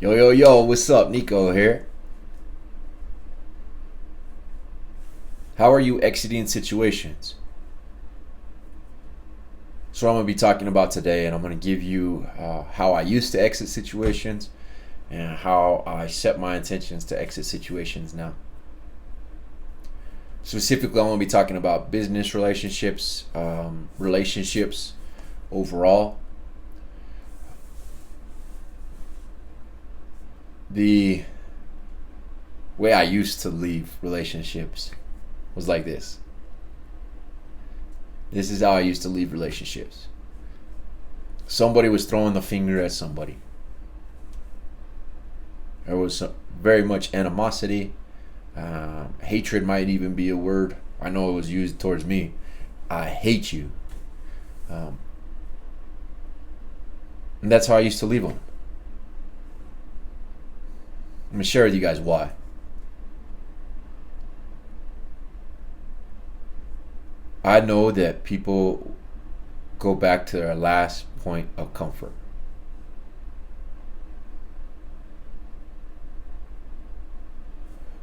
Yo, yo, yo, what's up? Nico here. How are you exiting situations? So, I'm going to be talking about today, and I'm going to give you how I used to exit situations and how I set my intentions to exit situations now. Specifically, I'm going to be talking about business relationships, relationships overall. The way I used to leave relationships was like this. This is how I used to leave relationships. Somebody was throwing the finger at somebody. There was very much animosity. Hatred might even be a word. I know it was used towards me. I hate you. Um, and that's how I used to leave them. I'm going to share with you guys why. I know that people go back to their last point of comfort.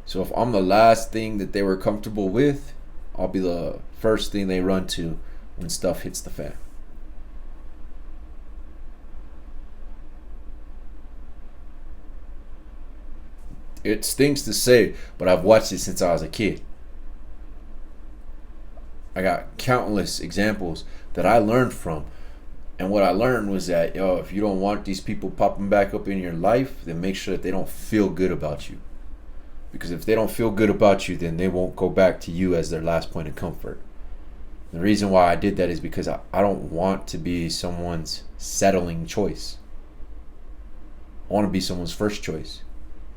So if I'm the last thing that they were comfortable with, I'll be the first thing they run to when stuff hits the fan. It stinks to say, but I've watched it since I was a kid. I got countless examples that I learned from. And what I learned was that, if you don't want these people popping back up in your life, then make sure that they don't feel good about you. Because if they don't feel good about you, then they won't go back to you as their last point of comfort. The reason why I did that is because I don't want to be someone's settling choice. I want to be someone's first choice.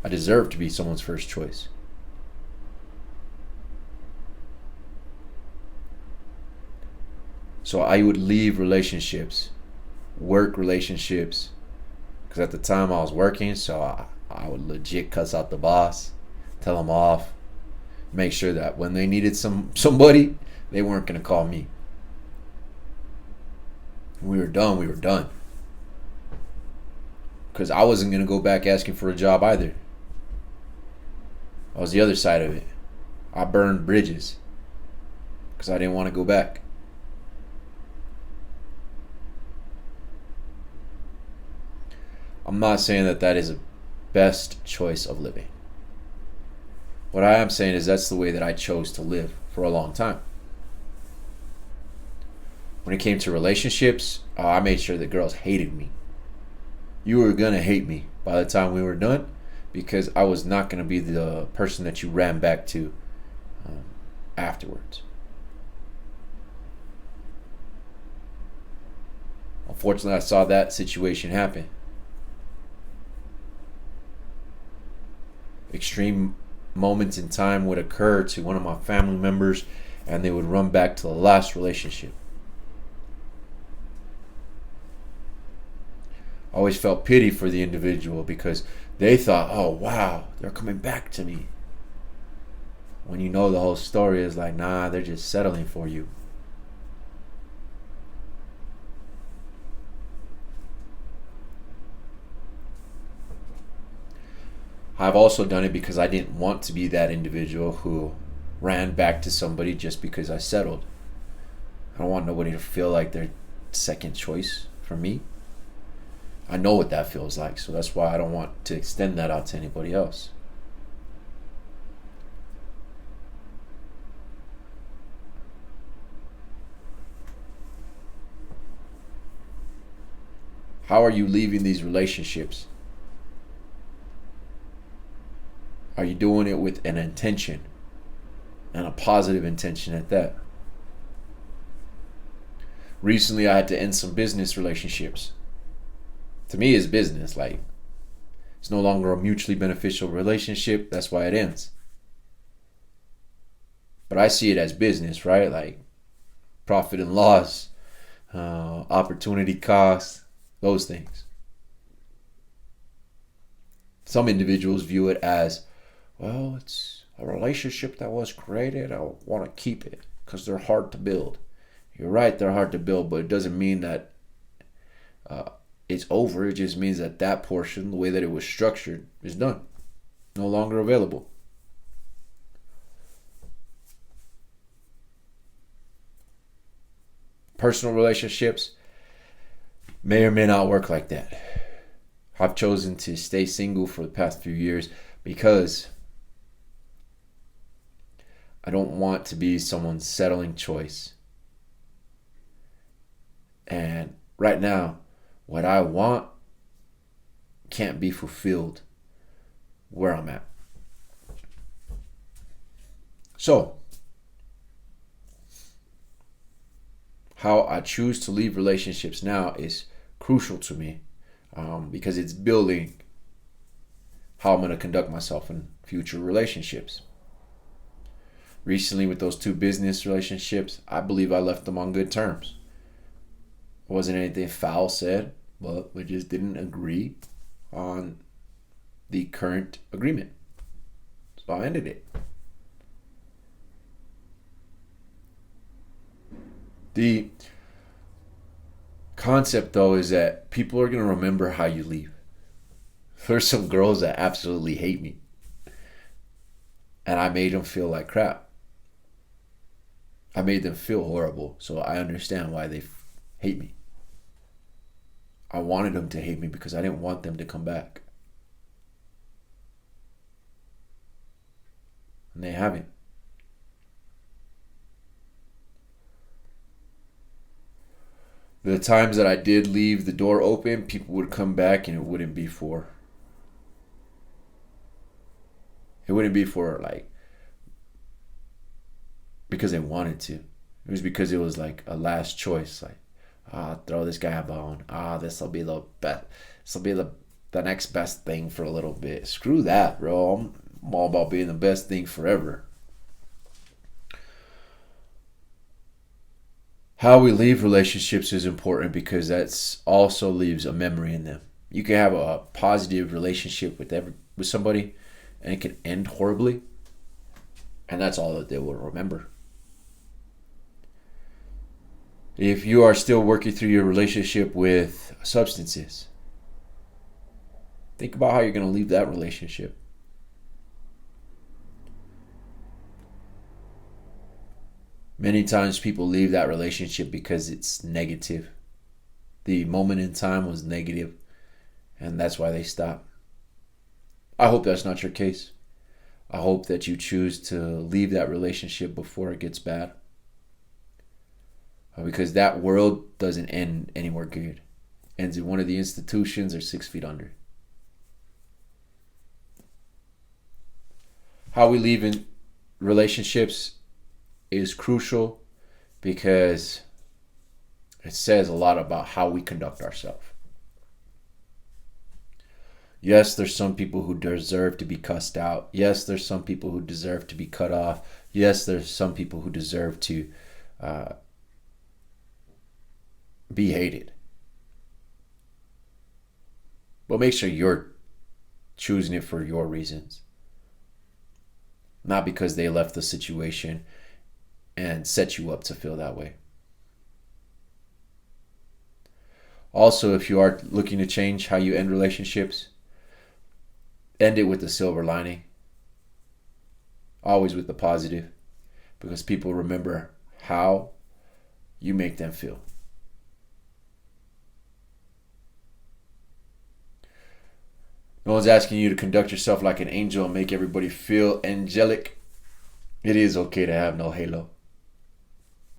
I deserve to be someone's first choice. So I would leave relationships, work relationships, because at the time I was working, so I would legit cuss out the boss, tell them off, make sure that when they needed somebody, they weren't going to call me. When we were done, we were done. Because I wasn't going to go back asking for a job either. I was the other side of it. I burned bridges because I didn't want to go back. I'm not saying that that is a best choice of living. What I am saying is that's the way that I chose to live for a long time. When it came to relationships, I made sure that girls hated me. You were going to hate me by the time we were done because I was not going to be the person that you ran back to afterwards. Unfortunately, I saw that situation happen. Extreme moments in time would occur to one of my family members and they would run back to the last relationship. I always felt pity for the individual because they thought, oh wow, they're coming back to me. When you know the whole story is like, nah, they're just settling for you. I've also done it because I didn't want to be that individual who ran back to somebody just because I settled. I don't want nobody to feel like they're second choice for me. I know what that feels like, so that's why I don't want to extend that out to anybody else. How are you leaving these relationships? Are you doing it with an intention and a positive intention at that? Recently, I had to end some business relationships. To me, it's business. Like, it's no longer a mutually beneficial relationship. That's why it ends. But I see it as business, right? Like, profit and loss, opportunity cost, those things. Some individuals view it as, well, it's a relationship that was created. I want to keep it because they're hard to build. You're right, they're hard to build, but it doesn't mean that it's over. It just means that that portion, the way that it was structured, is done. No longer available. Personal relationships may or may not work like that. I've chosen to stay single for the past few years because I don't want to be someone's settling choice. And right now, what I want can't be fulfilled where I'm at. So, how I choose to leave relationships now is crucial to me, because it's building how I'm going to conduct myself in future relationships. Recently, with those 2 business relationships, I believe I left them on good terms. It wasn't anything foul said, but we just didn't agree on the current agreement. So I ended it. The concept, though, is that people are going to remember how you leave. There's some girls that absolutely hate me, and I made them feel like crap. I made them feel horrible, so I understand why they hate me. I wanted them to hate me because I didn't want them to come back. And they haven't. The times that I did leave the door open, people would come back, and it wouldn't be for like because they wanted to. It was because it was like a last choice. Like, throw this guy a bone. This will be the best. This will be the next best thing for a little bit. Screw that, bro. I'm all about being the best thing forever. How we leave relationships is important because that's also leaves a memory in them. You can have a positive relationship with somebody, and it can end horribly, and that's all that they will remember. If you are still working through your relationship with substances, think about how you're going to leave that relationship. Many times people leave that relationship because it's negative. The moment in time was negative, and that's why they stop. I hope that's not your case. I hope that you choose to leave that relationship before it gets bad. Because that world doesn't end anywhere good. It ends in one of the institutions or 6 feet under. How we leave in relationships is crucial because it says a lot about how we conduct ourselves. Yes, there's some people who deserve to be cussed out. Yes, there's some people who deserve to be cut off. Yes, there's some people who deserve to be hated. But make sure you're choosing it for your reasons. Not because they left the situation and set you up to feel that way. Also, if you are looking to change how you end relationships, end it with the silver lining. Always with the positive. Because people remember how you make them feel. No one's asking you to conduct yourself like an angel and make everybody feel angelic. It is okay to have no halo.